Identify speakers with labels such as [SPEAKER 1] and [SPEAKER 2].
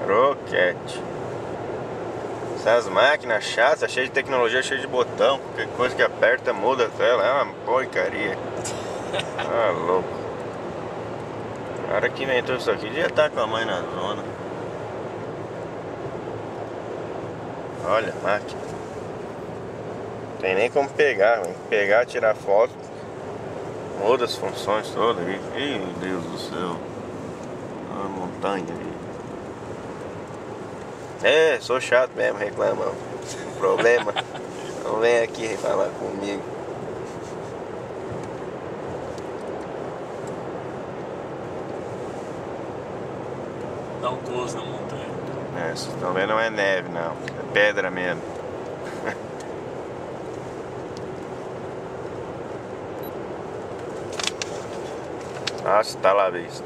[SPEAKER 1] Croquete. Essas máquinas chatas, cheias de tecnologia, cheias de botão. Qualquer coisa que aperta muda a tela. É uma porcaria. Ah, louco. O cara que inventou isso aqui devia estar com a mãe na zona. Olha a máquina. Tem nem como pegar, hein? Pegar, tirar foto. Muda as funções todas. Ih, meu Deus do céu. Uma montanha ali. É, sou chato mesmo, reclamando. Problema. Então vem aqui falar comigo.
[SPEAKER 2] Dá um close na montanha.
[SPEAKER 1] É, vocês estão vendo, não é neve não. É pedra mesmo. Hasta la vista.